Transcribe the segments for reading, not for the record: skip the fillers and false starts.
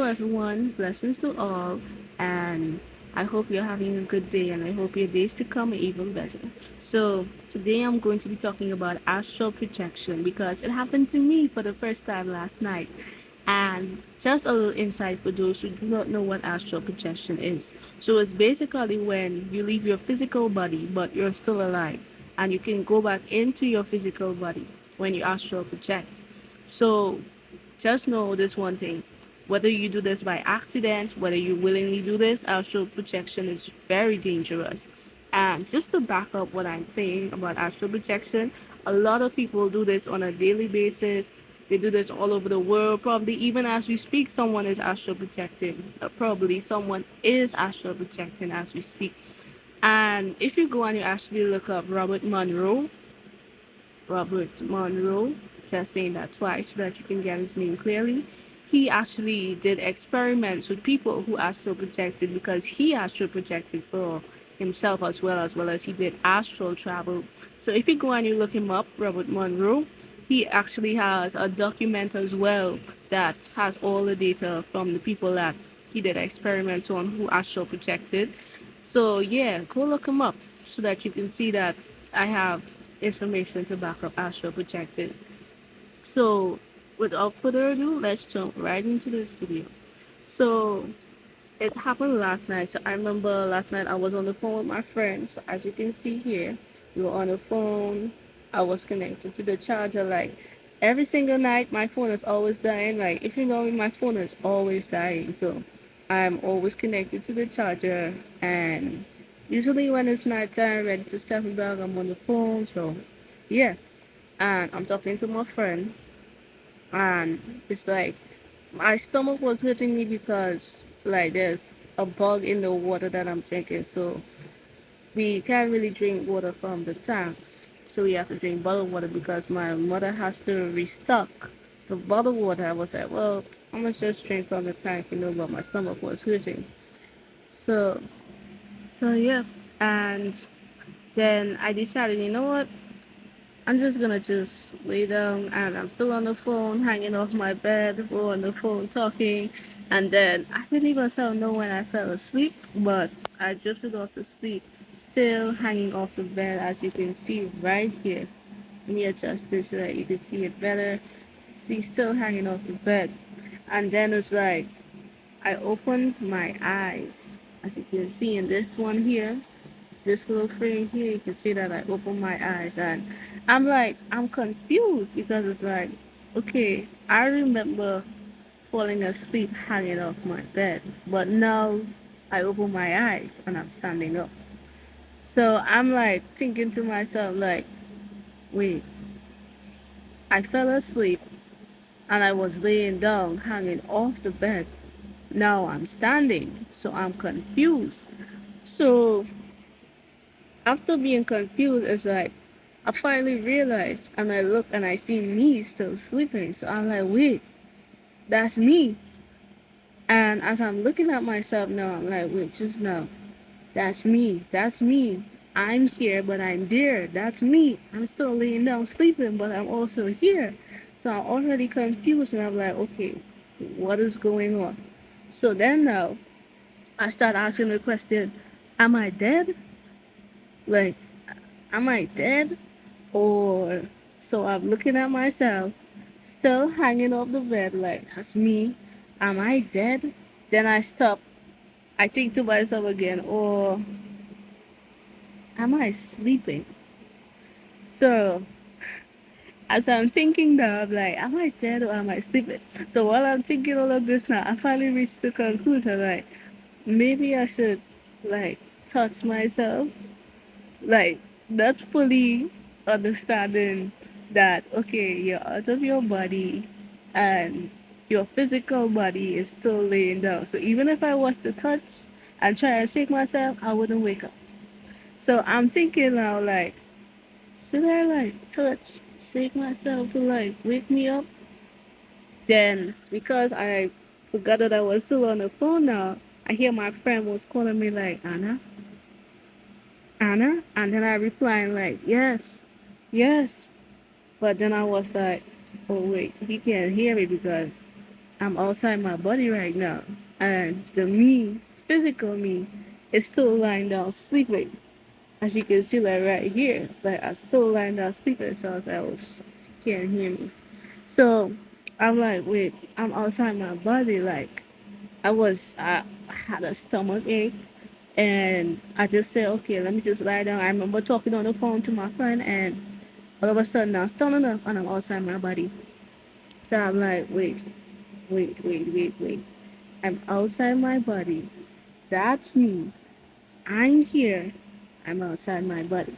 everyone, blessings to all, and I hope you're having a good day, and I hope your days to come are even better. So, today I'm going to be talking about astral projection because it happened to me for the first time last night. And just a little insight for those who do not know what astral projection is. So, it's basically when you leave your physical body, but you're still alive, and you can go back into your physical body when you astral project. So, just know this one thing. Whether you do this by accident, whether you willingly do this, astral projection is very dangerous. And just to back up what I'm saying about astral projection, a lot of people do this on a daily basis. They do this all over the world. Probably even as we speak, someone is astral projecting. Probably someone is astral projecting as we speak. And if you go and you actually look up Robert Monroe, just saying that twice so that you can get his name clearly. He actually did experiments with people who astral projected because he astral projected for himself as well as he did astral travel. So if you go and you look him up, Robert Monroe, he actually has a document as well that has all the data from the people that he did experiments on who astral projected. So yeah, go look him up so that you can see that I have information to back up astral projected. So without further ado, let's jump right into this video. So it happened last night. So I remember last night I was on the phone with my friends. So as you can see here, we were on the phone. I was connected to the charger. Like every single night, my phone is always dying. Like if you know me, my phone is always dying. So I'm always connected to the charger. And usually when it's nighttime, ready to settle down, I'm on the phone. So yeah, and I'm talking to my friend, and it's like my stomach was hurting me because like there's a bug in the water that I'm drinking, so we can't really drink water from the tanks. So we have to drink bottled water because my mother has to restock the bottled water. I was like, well, I'm gonna just drink from the tank, but my stomach was hurting. So so yeah, and then I decided, you know what? I'm just gonna just lay down and I'm still on the phone, hanging off my bed, we're on the phone talking, and then I didn't even know when I fell asleep, but I drifted off to sleep, still hanging off the bed as you can see right here. Let me adjust this so that you can see it better. See, still hanging off the bed. And then it's like I opened my eyes. As you can see in this one here, this little frame here, you can see that I open my eyes and I'm confused because it's like, okay, I remember falling asleep hanging off my bed, but now I open my eyes and I'm standing up. So I'm like thinking to myself, like, wait, I fell asleep and I was laying down hanging off the bed. Now I'm standing, so I'm confused. So after being confused, it's like I finally realized and I look and I see me still sleeping. So I'm like, wait, that's me. And as I'm looking at myself now, I'm like, wait, just now, that's me. That's me. I'm here, but I'm there. That's me. I'm still laying down sleeping, but I'm also here. So I'm already confused and I'm like, okay, what is going on? So then now I start asking the question, am I dead? Like, am I dead? Or so I'm looking at myself, still hanging off the bed like that's me. Am I dead? Then I stop. I think to myself again, or am I sleeping? So as I'm thinking now, I'm like, am I dead or am I sleeping? So while I'm thinking all of this now, I finally reached the conclusion like maybe I should like touch myself, like not fully understanding that okay, you're out of your body and your physical body is still laying down. So even if I was to touch and try and shake myself, I wouldn't wake up. So I'm thinking now like, should I like touch, shake myself to like wake me up? Then because I forgot that I was still on the phone now, I hear my friend was calling me like Anna, Anna, and then I replied like yes, yes. But then I was like, oh wait, he can't hear me because I'm outside my body right now, and the me, physical me, is still lying down sleeping. As you can see, like right here, like I'm still lying down sleeping. So I was like, oh, she can't hear me. So I'm like, wait, I'm outside my body. Like I had a stomach ache, and I just said, okay, let me just lie down. I remember talking on the phone to my friend, and all of a sudden I'm standing up and I'm outside my body. So I'm like, wait. I'm outside my body. That's me. I'm here. I'm outside my body.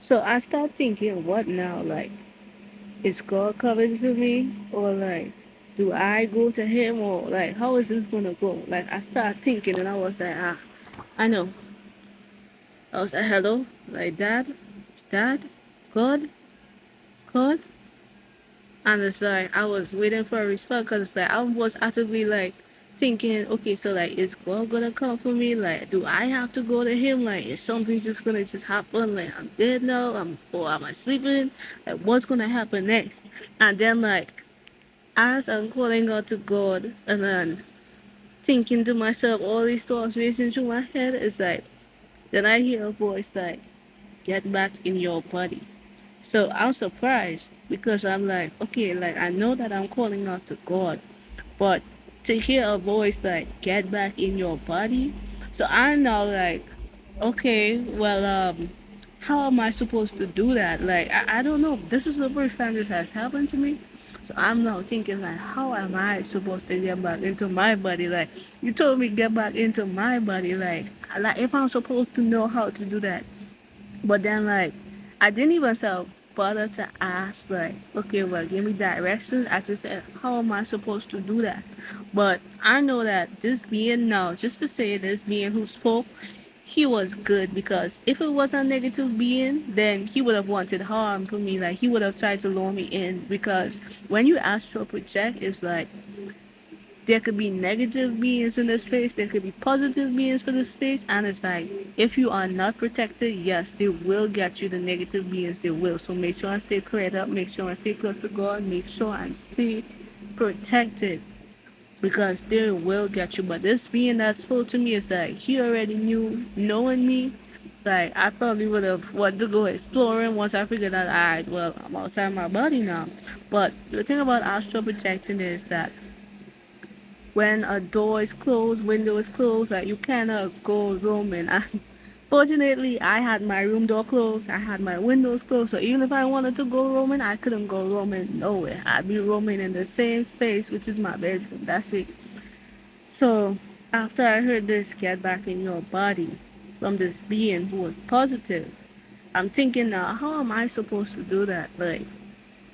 So I start thinking, what now? Like, is God coming to me? Or like, do I go to him? Or like, how is this gonna go? Like, I start thinking and I was like, I know. I was like, hello? Like, Dad, God, God? And it's like I was waiting for a response because it's like I was actively like thinking, okay, so like is God gonna come for me? Like, do I have to go to Him? Like, is something just gonna just happen? Like, I'm dead now, or am I sleeping? Like, what's gonna happen next? And then like as I'm calling out to God and then thinking to myself, all these thoughts racing through my head, it's like then I hear a voice like, get back in your body. So I'm surprised because I'm like, okay, like I know that I'm calling out to God, but to hear a voice like, get back in your body. So I'm now like, okay, well, how am I supposed to do that? Like, I don't know. This is the first time this has happened to me. So I'm now thinking like, how am I supposed to get back into my body? Like, you told me get back into my body. Like if I'm supposed to know how to do that, but then like I didn't even bother to ask like, okay, well give me directions. I just said, how am I supposed to do that? But I know that this being now, just to say this being who spoke, he was good because if it was a negative being, then he would have wanted harm for me. Like he would have tried to lure me in because when you astral project, it's like there could be negative beings in the space, there could be positive beings for the space, and it's like if you are not protected, yes, they will get you the negative beings, they will. So make sure and stay prayed up, make sure and stay close to God, make sure and stay protected because they will get you. But this being that spoke to me is like he already knew, knowing me. Like I probably would have wanted to go exploring once I figured out, alright, well, I'm outside my body now. But the thing about astral projecting is that when a door is closed, window is closed, like you cannot go roaming. Fortunately, I had my room door closed, I had my windows closed, so even if I wanted to go roaming, I couldn't go roaming nowhere. I'd be roaming in the same space, which is my bedroom. That's it. So after I heard this, get back in your body from this being who was positive, I'm thinking now, how am I supposed to do that? Like,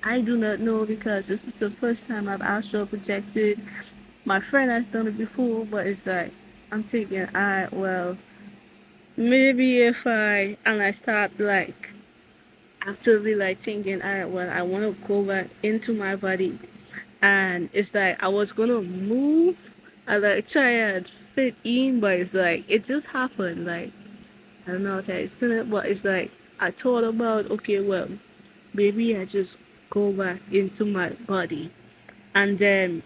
I do not know because this is the first time I've astral projected. My friend has done it before, but it's like I'm thinking, I well, maybe if I start like actively like thinking, well, I want to go back into my body, and it's like I was gonna move, I like try and fit in, but it's like it just happened. Like I don't know how to explain it, but it's like I thought about, okay, well, maybe I just go back into my body, and then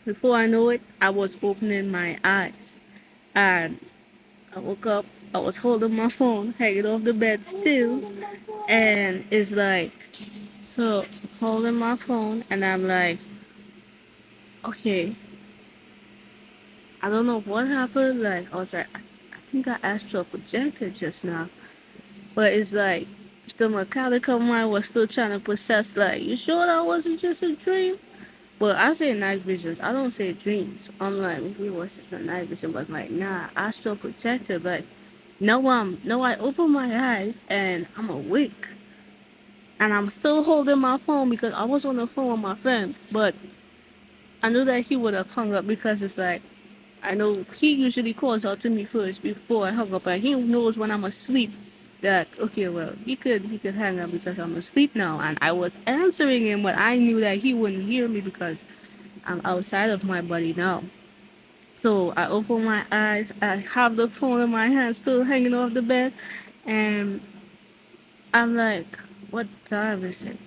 before I know it, I was opening my eyes. And I woke up, I was holding my phone, hanging off the bed still, and it's like, so holding my phone, and I'm like, okay, I don't know what happened. Like, I was like, I think I astral projected just now, but it's like, the mechanical mind was still trying to process, like, you sure that wasn't just a dream? But I say night visions. I don't say dreams. I'm like, maybe it was just a night vision, but like, nah, astral projected. Like, no, I open my eyes and I'm awake, and I'm still holding my phone because I was on the phone with my friend. But I knew that he would have hung up because it's like I know he usually calls out to me first before I hung up, and he knows when I'm asleep. That okay, well, he could hang up because I'm asleep now, and I was answering him, but I knew that he wouldn't hear me because I'm outside of my body now. So I open my eyes. I have the phone in my hand, still hanging off the bed, and I'm like, "What time is it?"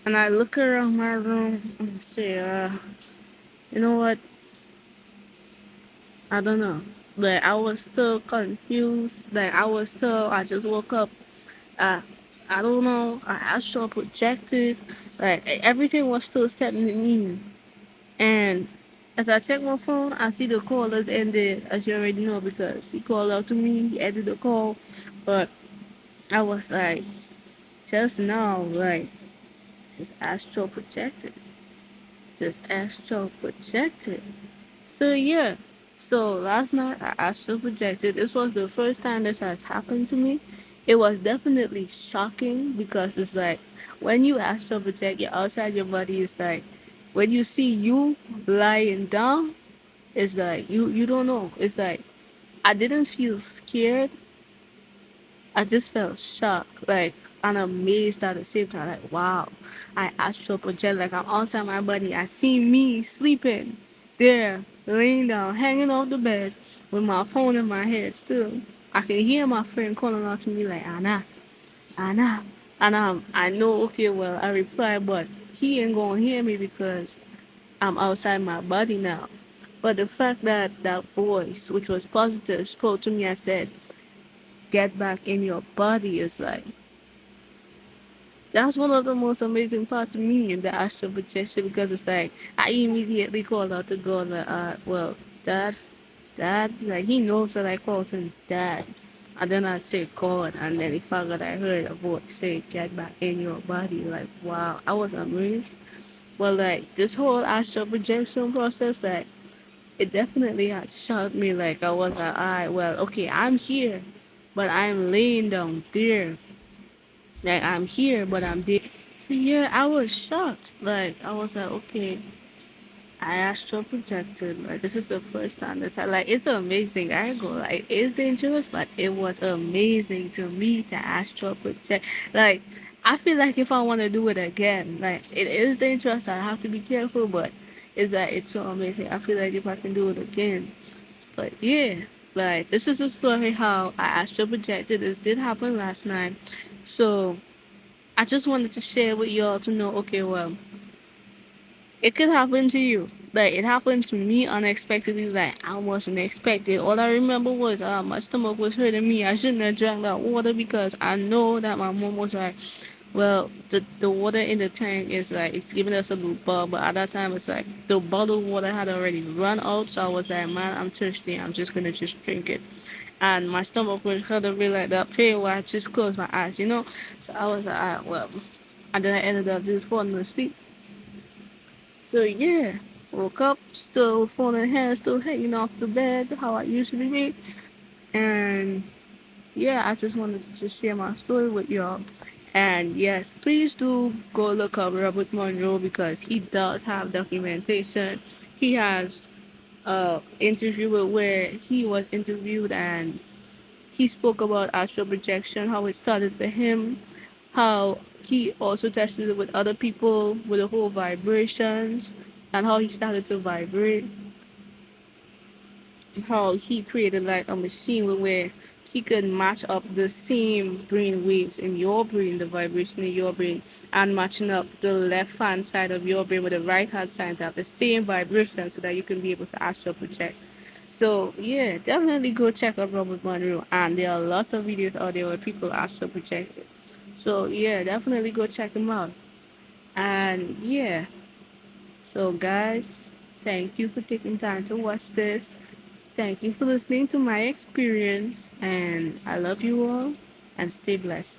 And I look around my room and say, You know what? I don't know. Like I was still confused. Like I just woke up. Uh, I don't know. I astral projected. Like everything was still setting in. And as I check my phone, I see the call has ended, as you already know, because he called out to me. He ended the call, but I was like, just now, like, just astral projected, just astral projected. So yeah, so last night I astral projected. This was the first time this has happened to me. It was definitely shocking because it's like when you astral project, you're outside your body. It's like when you see you lying down, it's like you don't know. It's like I didn't feel scared. I just felt shocked, like and amazed at the same time. Like wow, I astral project. Like I'm outside my body. I see me sleeping there, laying down, hanging off the bed with my phone in my head. Still, I can hear my friend calling out to me like Anna, Anna, and I know. Okay, well I reply, but he ain't gonna hear me because I'm outside my body now. But the fact that that voice, which was positive, spoke to me and said, "Get back in your body," is like that's one of the most amazing parts to me in the astral projection because it's like I immediately called out to God like, well, Dad, Dad, like he knows that I call him Dad, and then I say God, and then he forgot I heard a voice say, "Get back in your body." Like wow, I was amazed. But like this whole astral projection process, like it definitely had shocked me. Like I was like, I well, okay, I'm here, but I'm laying down there. Like I'm here, but I'm there. So yeah, I was shocked. Like I was like, okay, I astral projected. Like this is the first time this. Like it's amazing. I go like it's dangerous, but it was amazing to me to astral project. Like I feel like if I want to do it again, like it is dangerous. I have to be careful, but it's like it's so amazing. I feel like if I can do it again. But yeah, like this is a story how I astral projected. This did happen last night, so I just wanted to share with y'all to know. Okay, well, it could happen to you. Like it happened to me unexpectedly. Like I wasn't expected. All I remember was my stomach was hurting me. I shouldn't have drank that water because I know that my mom was like, well, the water in the tank is like it's giving us a little bug, but at that time it's like the bottled water had already run out. So I was like, man, I'm thirsty. I'm just gonna just drink it. And my stomach was kind of really like that pain where I just closed my eyes, you know. So I was like, well, and then I ended up just falling asleep. So yeah, woke up, still phone in hand, still hanging off the bed, how I usually be. And yeah, I just wanted to just share my story with y'all. And yes, please do go look up Robert Monroe because he does have documentation. He has interview where he was interviewed and he spoke about astral projection, how it started for him, how he also tested it with other people with the whole vibrations, and how he started to vibrate, how he created like a machine where he could match up the same brain waves in your brain, the vibration in your brain, and matching up the left hand side of your brain with the right hand side to have the same vibration so that you can be able to astral project. So yeah, definitely go check out Robert Monroe, and there are lots of videos out there where people astral project it. So yeah, definitely go check him out. And yeah, so guys, thank you for taking time to watch this. Thank you for listening to my experience, and I love you all, and stay blessed.